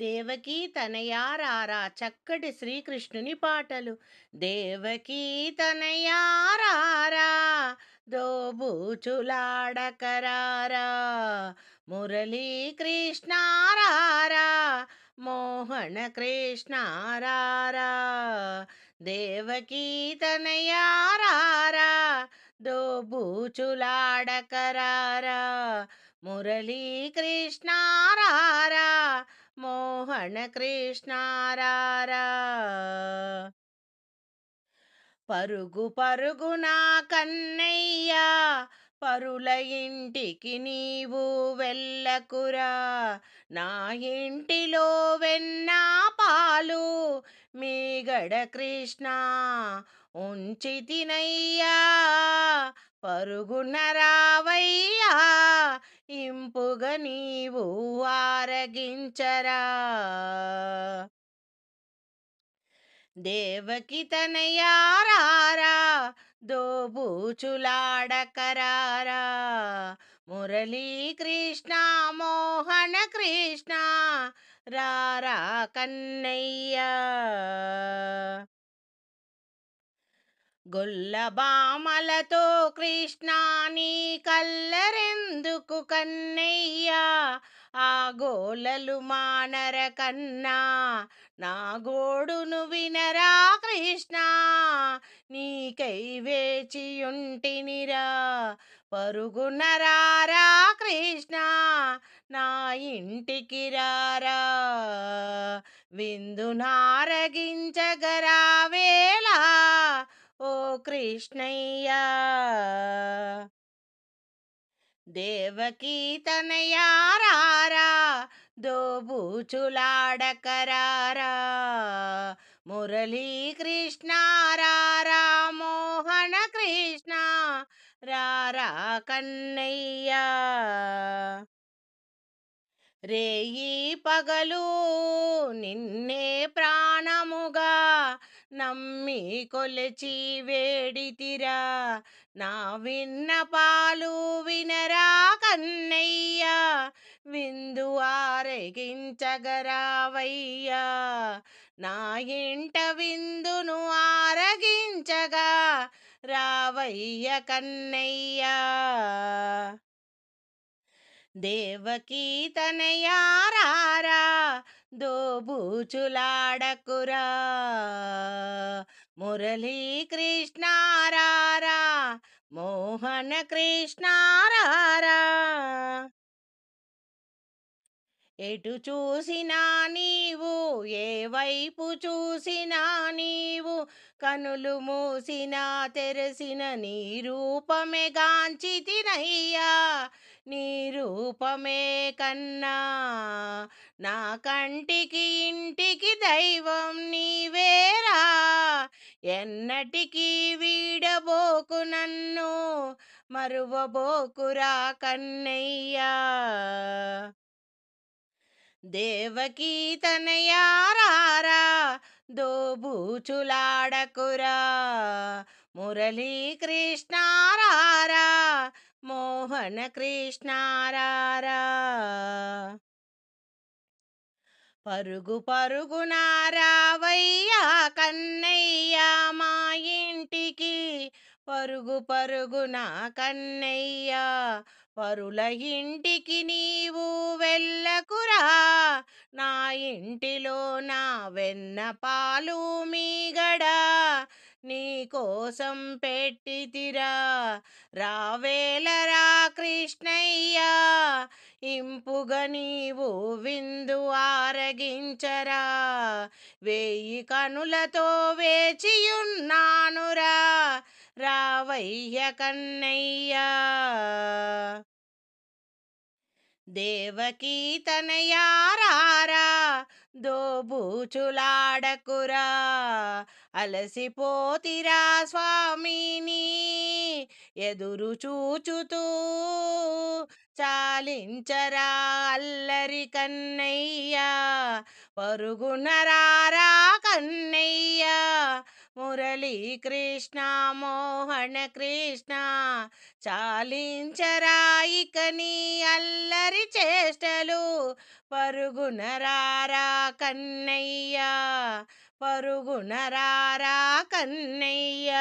దేవకీ తనయారారా చక్కటి శ్రీకృష్ణుని పాటలు. దేవకీ తనయారారా దోబూచులాడకరారా, మురళీ కృష్ణారారా, మోహన కృష్ణారారా. దేవకీ తనయారారా దోబూచులాడకరారా, మురళీ కృష్ణారారా, మోహన కృష్ణారారా. పరుగు పరుగున కన్నయ్య, పరుల ఇంటికి నీవు వెళ్ళకురా. నా ఇంటిలో వెన్న పాలు మీగడ కృష్ణ ఉంచి తినయ్యా. పరుగున రావయ్యా, ఇంపుగా నీవు ఆరగించరా. దేవకి తనయారారా దోబూచులాడకరారా, మురళీ కృష్ణ మోహన కృష్ణ రారా కన్నయ్య. గొల్లబామలతో కృష్ణ నీ కల్లరెందుకు కన్నయ్యా. ఆ గోలలు మానర కన్నా నా గోడును వినరా కృష్ణ. నీకై వేచియుంటినిరా, పరుగున రారా కృష్ణ, నా ఇంటికి రారా. విందునారగించగరావేలా ఓ కృష్ణయ్యా. దేవకీ తనయారారా దోబూచులాడకరారా, మురళీ కృష్ణారారా, మోహన కృష్ణ రారా కన్నయ్యా. రేయి పగలు నిన్నే ప్రాణముగా నమ్మి కొలచి వేడితిరా. నా విన్నపాలు వినరా కన్నయ్య, విందు ఆరగించగరావయ్యా. నా ఇంట విందును ఆరగించగా రావయ్య కన్నయ్యా. దేవకీ తనయారారా దోబూచులాడకురా, మురళీ కృష్ణారారా, మోహన కృష్ణారారా. ఎటు చూసినా నీవు, ఏ వైపు చూసినా నీవు, కనులు మూసినా తెరసిన నీ రూపమే గాంచి తినయ్యా. నీ రూపమే కన్నా నా కంటికి ఇంటికి దైవం నీవేరా. ఎన్నటికీ వీడబోకు నన్ను, మరువబోకురా కన్నయ్యా. దేవకీ తనయారారా దోబూచులాడకురా, మురళీ కృష్ణారారా, మోహన కృష్ణారారా. పరుగు పరుగున రావయ్యా కన్నయ్య మా ఇంటికి, పరుగు పరుగున కన్నయ్య, పరుల ఇంటికి నీవు వెళ్ళకురా. నా ఇంటిలో నా వెన్న పాలు మీగడ నీ కోసం పెట్టితిరా. రావేలరా కృష్ణయ్యా, ఇంపుగా నీవు విందు ఆరగించరా. వేయి కనులతో వేచియున్నానురా, రావయ్య కన్నయ్యా. దేవకీ తనయారారా దోబూచులాడకురా, అలసిపోతిరా స్వామిని ఎదురు చూచుతూ. చాలించరా అల్లరి కన్నయ్యా, పరుగున రారా కన్నయ్య, మురళీ కృష్ణ మోహన కృష్ణ, చాలించరా ఇక నీ అల్లరి చేష్టలు. పరుగున రారా కన్నయ్య, పరుగున రారా కన్నయ్య.